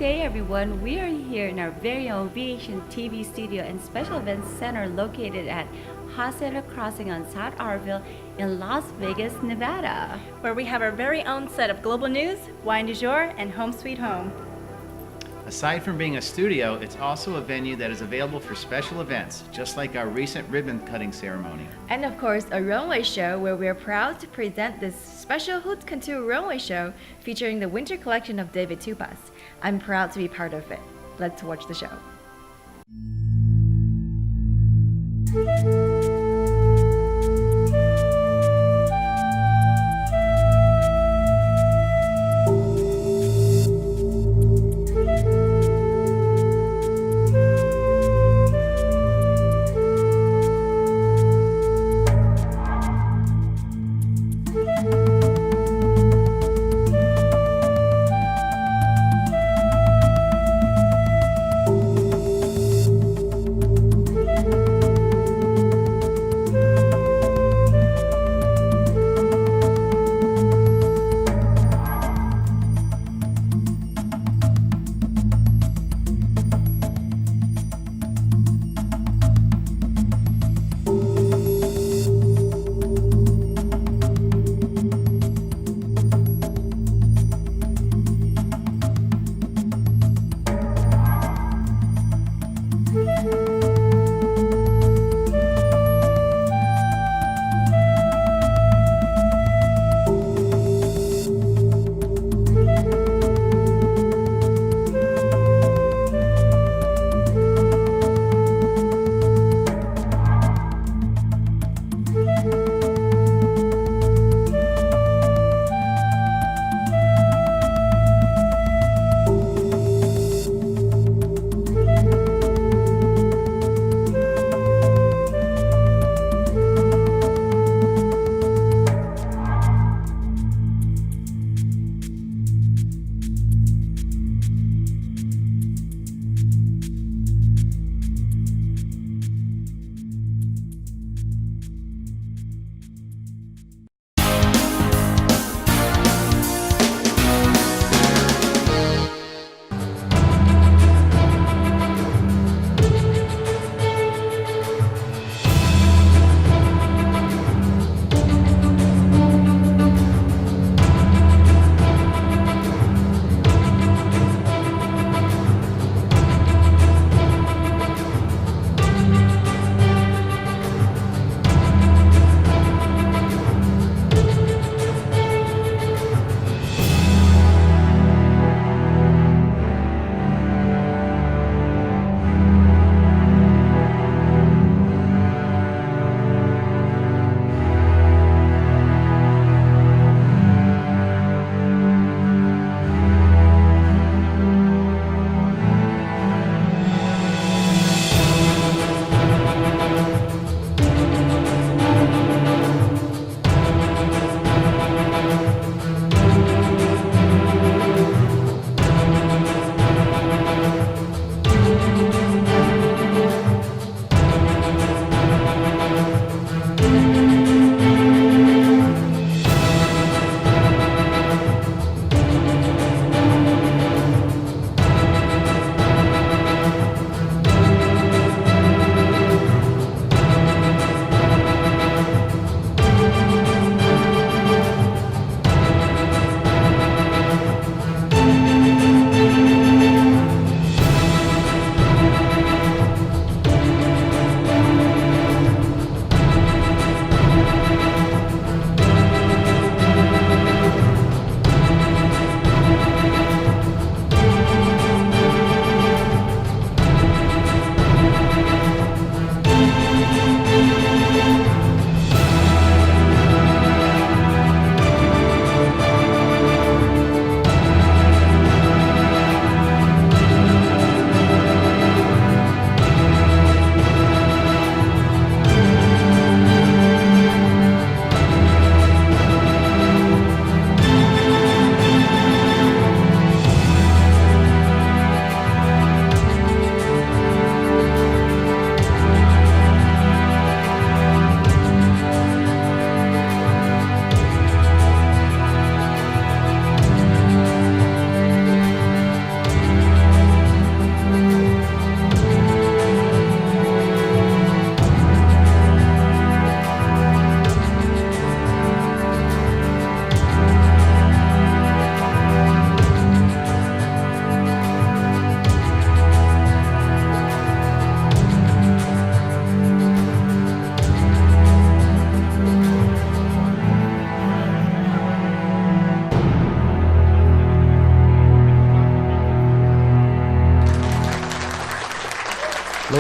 day, everyone. We are here in our very own VASIANTV studio and special events center located at Hacienda Crossing on South Arville in Las Vegas, Nevada, where we have our very own set of global news, wine du jour, and home sweet home. Aside from being a studio, it's also a venue that is available for special events, just like our recent ribbon cutting ceremony. And of course, a runway show where we are proud to present this special Haute Couture runway show featuring the winter collection of David Tupas. I'm proud to be part of it. Let's watch the show.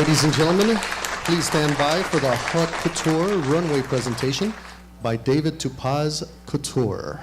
Ladies and gentlemen, please stand by for the Haute Couture runway presentation by David Tupaz Couture.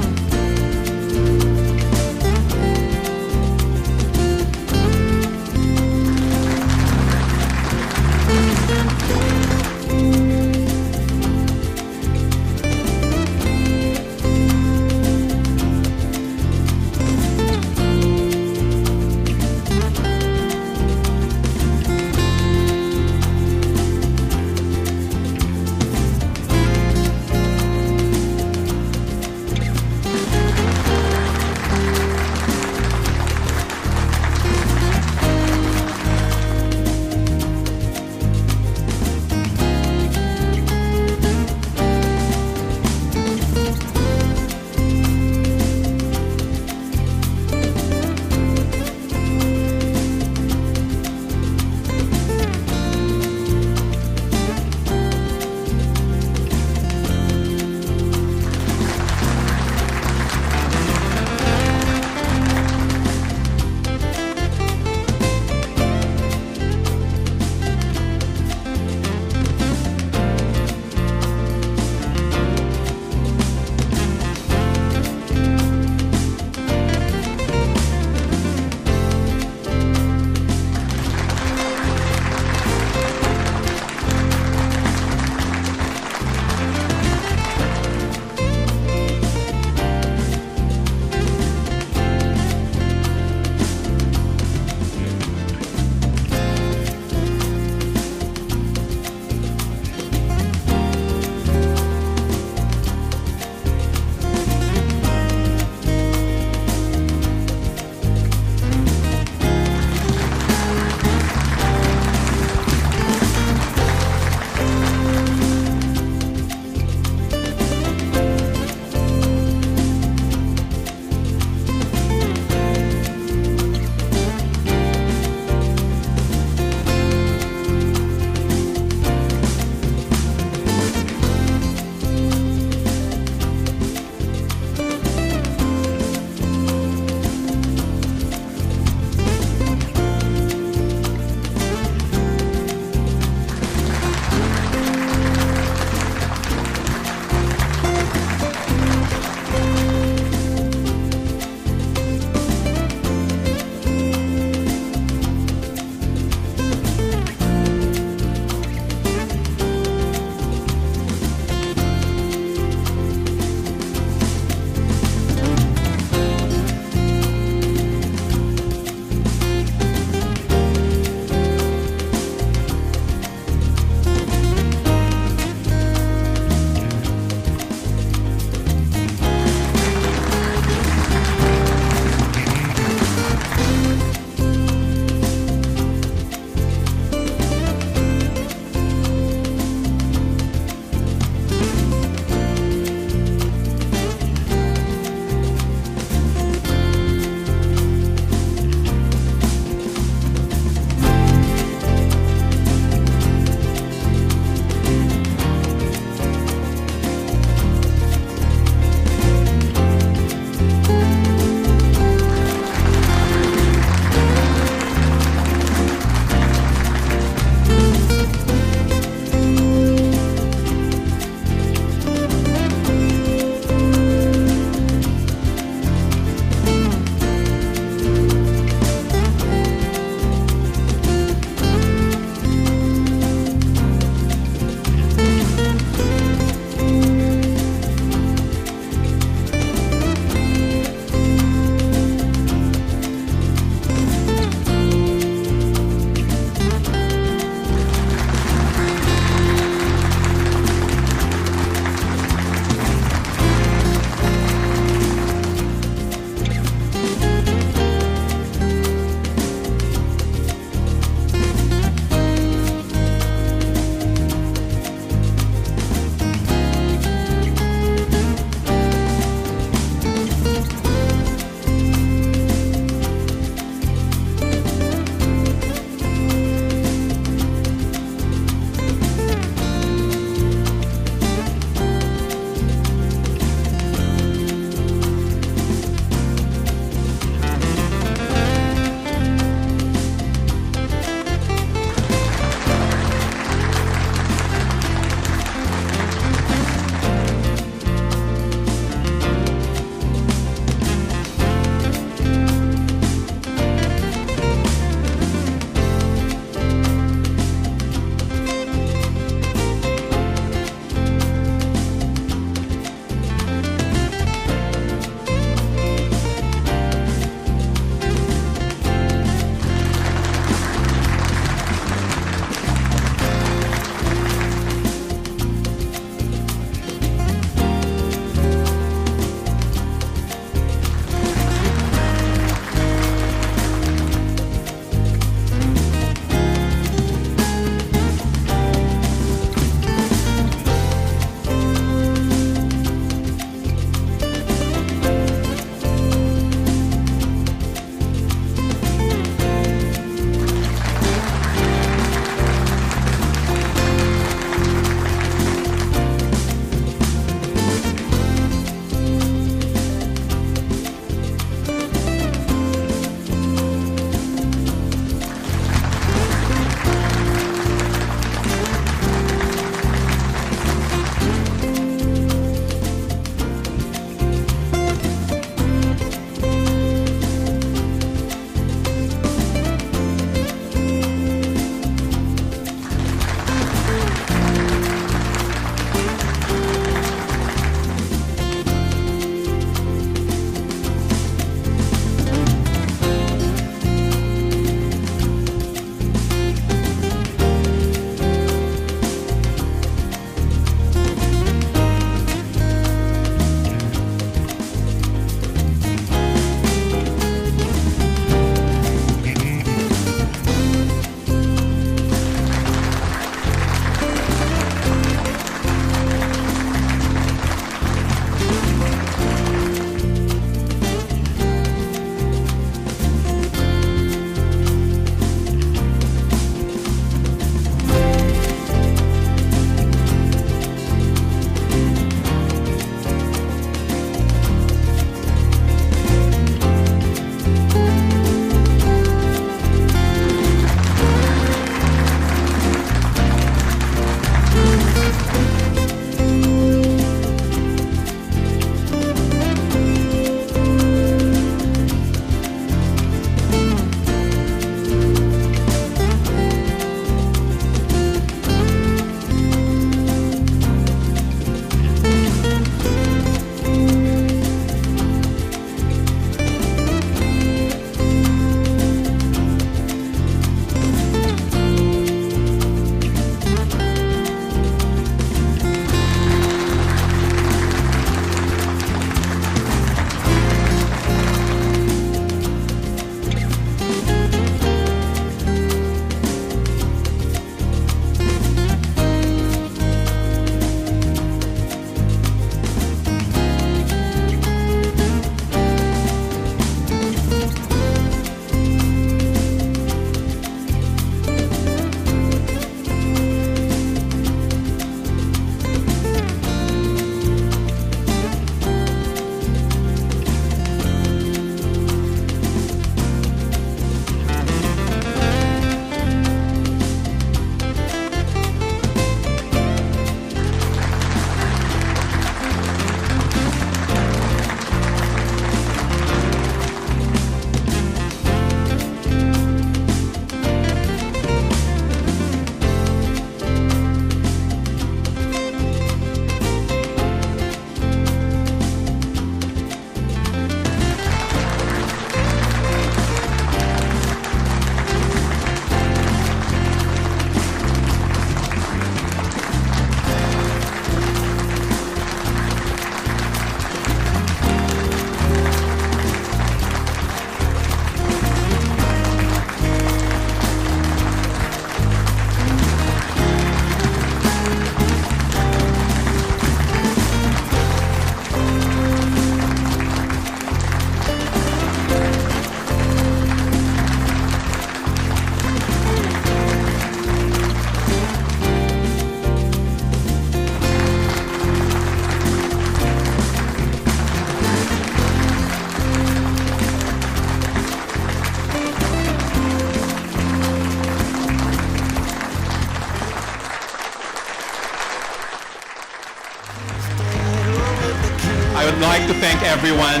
like to thank everyone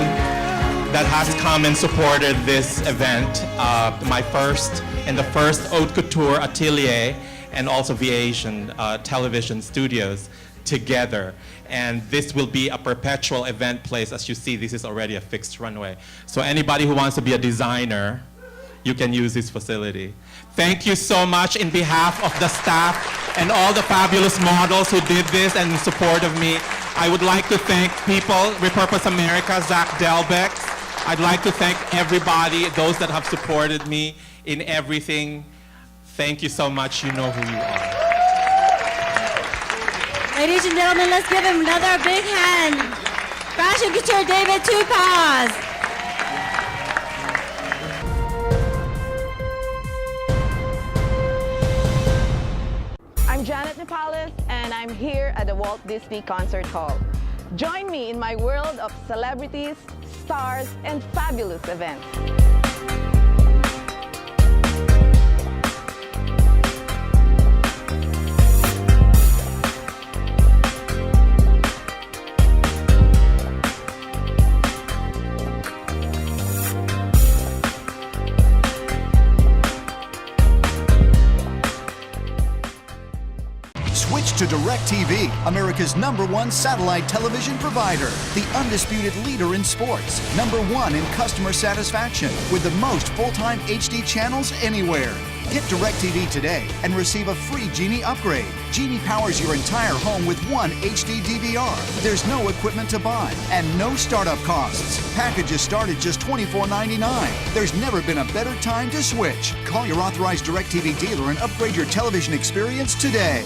that has come and supported this event, my first and the first haute couture atelier, and also VASIAN television studios together. And this will be a perpetual event place. As you see, this is already a fixed runway. So anybody who wants to be a designer, you can use this facility. Thank you so much in behalf of the staff and all the fabulous models who did this and in support of me. I would like to thank people, Repurpose America, Zach Delbeck. I'd like to thank everybody, those that have supported me in everything. Thank you so much. You know who you are. Ladies and gentlemen, let's give him another big hand. Fashion couture David Tupaz. I'm Janet Nepales, and I'm here at the Walt Disney Concert Hall. Join me in my world of celebrities, stars, and fabulous events. Switch to DirecTV, America's #1 satellite television provider, the undisputed leader in sports, #1 in customer satisfaction, with the most full-time HD channels anywhere. Get DirecTV today and receive a free Genie upgrade. Genie powers your entire home with one HD DVR. There's no equipment to buy and no startup costs. Packages start at just $24.99. There's never been a better time to switch. Call your authorized DirecTV dealer and upgrade your television experience today.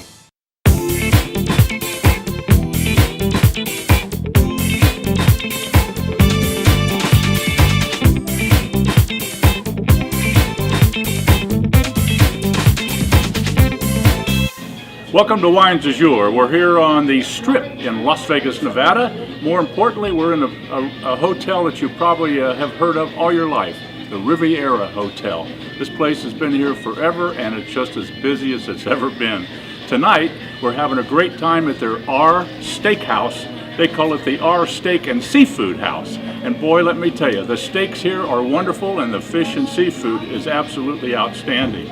Welcome to Wines du Jour. We're here on the Strip in Las Vegas, Nevada. More importantly, we're in a hotel that you probably have heard of all your life, the Riviera Hotel. This place has been here forever, and it's just as busy as it's ever been. Tonight, we're having a great time at their R Steakhouse. They call it the R Steak and Seafood House. And boy, let me tell you, the steaks here are wonderful, and the fish and seafood is absolutely outstanding.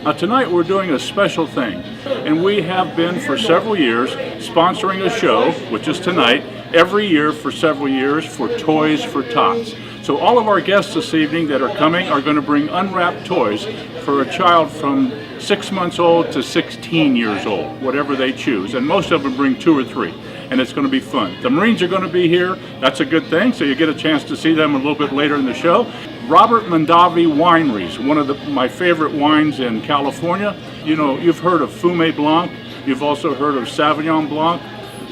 Now tonight we're doing a special thing, and we have been for several years sponsoring a show, which is tonight, every year for several years for Toys for Tots. So all of our guests this evening that are coming are going to bring unwrapped toys for a child from 6 months old to 16 years old, whatever they choose, and most of them bring 2 or 3. And it's going to be fun. The Marines are going to be here. That's a good thing, so you get a chance to see them a little bit later in the show. Robert Mondavi Wineries, one of my favorite wines in California. You know, you've heard of Fumé Blanc. You've also heard of Sauvignon Blanc.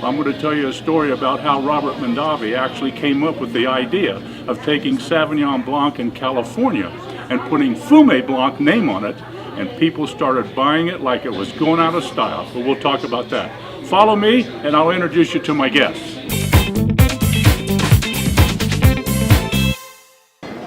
I'm going to tell you a story about how Robert Mondavi actually came up with the idea of taking Sauvignon Blanc in California and putting Fumé Blanc name on it, and people started buying it like it was going out of style. But we'll talk about that. Follow me, and I'll introduce you to my guests.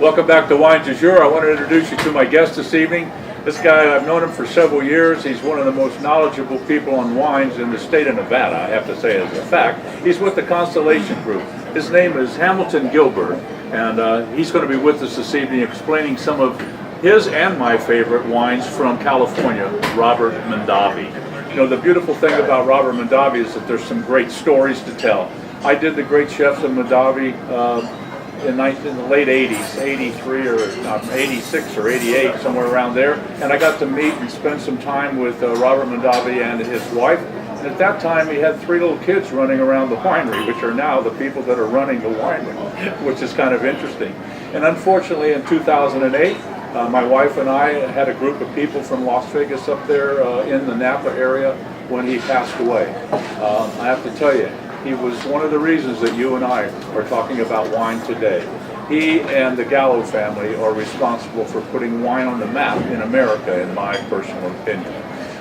Welcome back to Wines du Jour. I want to introduce you to my guest this evening. This guy, I've known him for several years. He's one of the most knowledgeable people on wines in the state of Nevada, I have to say as a fact. He's with the Constellation Group. His name is Hamilton Gilbert, and he's going to be with us this evening explaining some of his and my favorite wines from California, Robert Mondavi. You know, the beautiful thing about Robert Mondavi is that there's some great stories to tell. I did the Great Chefs of Mondavi in the late 80s, 83 or 86 or 88, somewhere around there. And I got to meet and spend some time with Robert Mondavi and his wife. And at that time, he had 3 little kids running around the winery, which are now the people that are running the winery, which is kind of interesting. And unfortunately, in 2008, my wife and I had a group of people from Las Vegas up there in the Napa area when he passed away. I have to tell you, he was one of the reasons that you and I are talking about wine today. He and the Gallo family are responsible for putting wine on the map in America, in my personal opinion.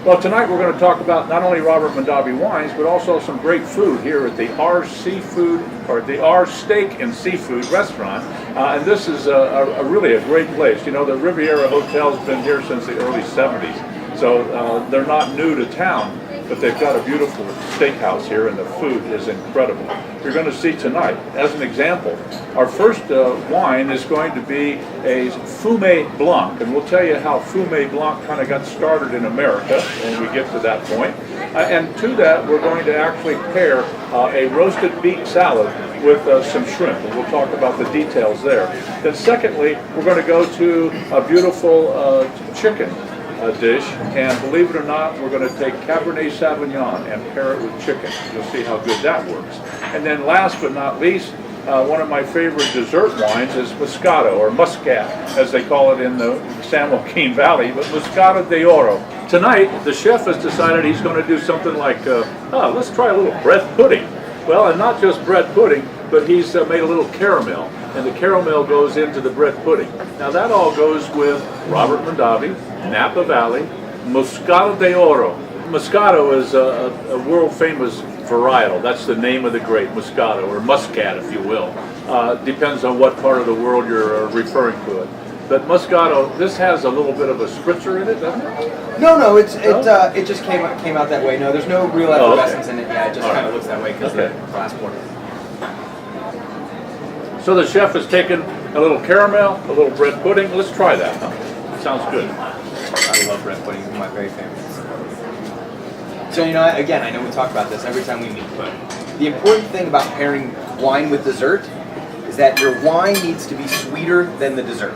Well, tonight we're going to talk about not only Robert Mondavi wines, but also some great food here at the R Seafood, or the R Steak and Seafood restaurant. And this is really a great place. You know, the Riviera Hotel's been here since the early 70s, so they're not new to town. but they've got a beautiful steakhouse here, and the food is incredible. You're going to see tonight, as an example, our first wine is going to be a Fumé Blanc, and we'll tell you how Fumé Blanc kind of got started in America when we get to that point. And to that, we're going to actually pair a roasted beet salad with some shrimp, and we'll talk about the details there. Then secondly, we're going to go to a beautiful chicken dish, and believe it or not, we're going to take Cabernet Sauvignon and pair it with chicken. You'll see how good that works. And then last but not least, one of my favorite dessert wines is Moscato, or Muscat, as they call it in the San Joaquin Valley, but Moscato de Oro. Tonight, the chef has decided he's going to do something like, let's try a little bread pudding. Well, and not just bread pudding, but he's made a little caramel, and the caramel goes into the bread pudding. Now that all goes with Robert Mondavi, Napa Valley, Moscato de Oro. Moscato is a world-famous varietal. That's the name of the grape, Moscato, or Muscat, if you will. Depends on what part of the world you're referring to it. But Moscato, this has a little bit of a spritzer in it, doesn't it? No, it just came out that way. No, there's no real effervescence in it. Yeah, it just kind of looks that way because the glass poured. So the chef has taken a little caramel, a little bread pudding. Let's try that. Huh? Sounds good. I love bread pudding. It's one of my very favorites. So, you know, again, I know we talk about this every time we meet, but the important thing about pairing wine with dessert is that your wine needs to be sweeter than the dessert.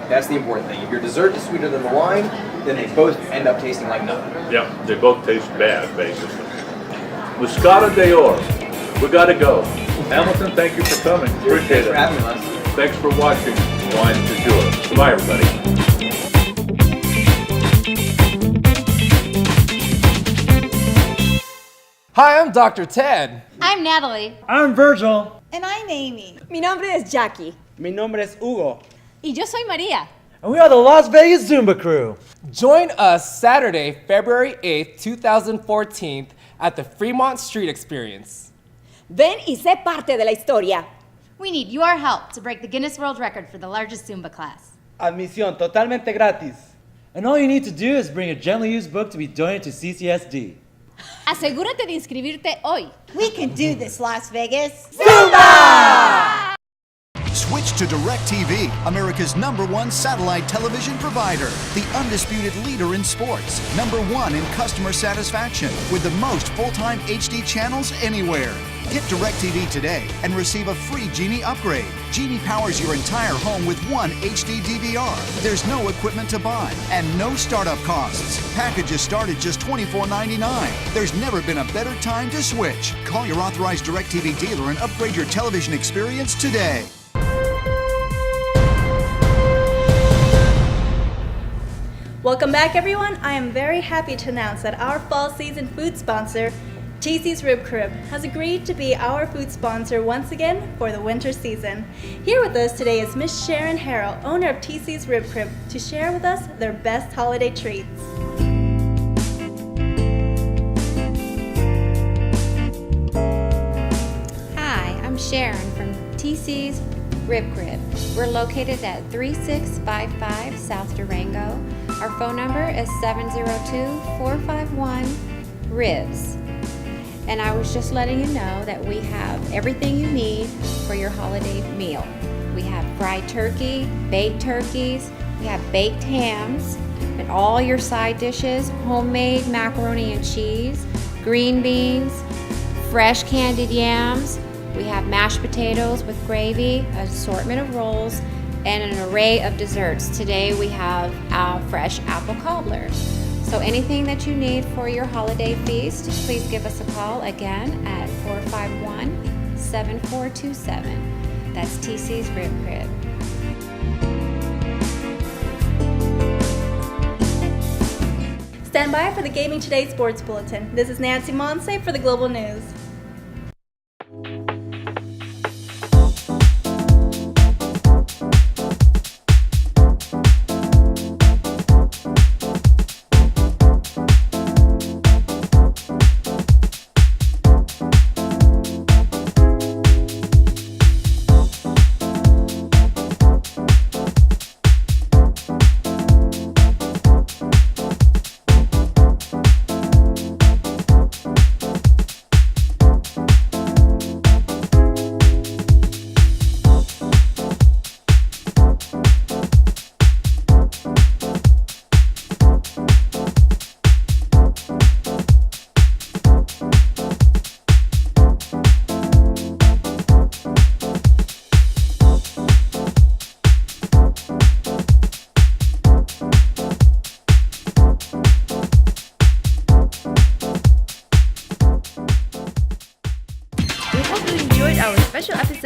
That's the important thing. If your dessert is sweeter than the wine, then they both end up tasting like nothing. Yeah, they both taste bad, basically. Moscato de Oro. We got to go. Hamilton, thank you for coming. Appreciate it. Thanks for having us. Thanks for watching Wine du Jour. Goodbye, everybody. Hi, I'm Dr. Ted. I'm Natalie. I'm Virgil. And I'm Amy. Mi nombre es Jackie. Mi nombre es Hugo. Y yo soy María. And we are the Las Vegas Zumba Crew. Join us Saturday, February 8th, 2014 at the Fremont Street Experience. Ven y sé parte de la historia. We need your help to break the Guinness World Record for the largest Zumba class. Admisión totalmente gratis. And all you need to do is bring a gently used book to be donated to CCSD. Asegúrate de inscribirte hoy. We can do this, Las Vegas. Zumba! Switch to DirecTV, America's #1 satellite television provider, the undisputed leader in sports, #1 in customer satisfaction, with the most full-time HD channels anywhere. Get DirecTV today and receive a free Genie upgrade. Genie powers your entire home with one HD DVR. There's no equipment to buy and no startup costs. Packages start at just $24.99. There's never been a better time to switch. Call your authorized DirecTV dealer and upgrade your television experience today. Welcome back, everyone. I am very happy to announce that our fall season food sponsor, TC's Rib Crib, has agreed to be our food sponsor once again for the winter season. Here with us today is Miss Sharon Harrell, owner of TC's Rib Crib, to share with us their best holiday treats. Hi, I'm Sharon from TC's Rib Crib. We're located at 3655 South Durango. Our phone number is 702-451-RIBS. And I was just letting you know that we have everything you need for your holiday meal. We have fried turkey, baked turkeys, we have baked hams, and all your side dishes, homemade macaroni and cheese, green beans, fresh candied yams. We have mashed potatoes with gravy, an assortment of rolls, and an array of desserts. Today we have our fresh apple cobbler. So anything that you need for your holiday feast, please give us a call again at 451-7427. That's TC's Rib Crib. Stand by for the Gaming Today Sports Bulletin. This is Nancy Monse for the Global News.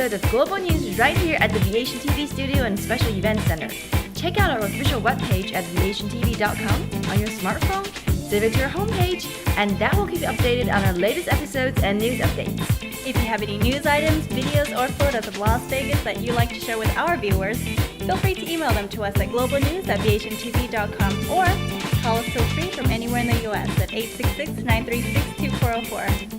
episode of Global News right here at the VASIANTV studio and Special Events Center. Check out our official webpage at VASIANTV.com on your smartphone, save it to your homepage, and that will keep you updated on our latest episodes and news updates. If you have any news items, videos, or photos of Las Vegas that you'd like to share with our viewers, feel free to email them to us at globalnews@vasiantv.com or call us toll free from anywhere in the U.S. at 866-936-2404.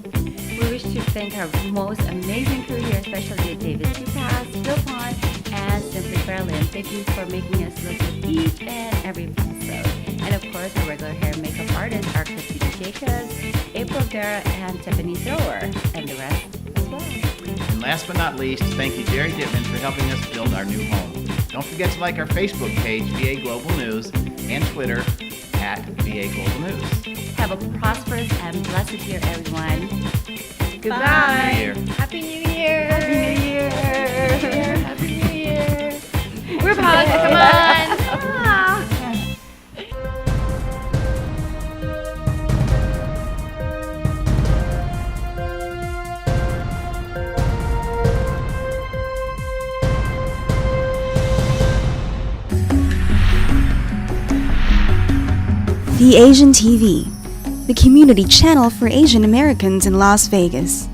We wish to thank our most amazing crew here, especially David Tupas, Bill Pond, and Simply Fairlyn. Thank you for making us look at each and every episode. And of course, our regular hair and makeup artists are Christina Jacobs, April Guerra, and Tiffany Thrower, and the rest as well. And last but not least, thank you, Jerry Dittman, for helping us build our new home. Don't forget to like our Facebook page, VA Global News, and Twitter at VA Global News. Have a prosperous and blessed year, everyone. Goodbye. Happy New Year! Happy New Year! Happy New Year. Group hug, come on. VASIANTV, the community channel for Asian Americans in Las Vegas.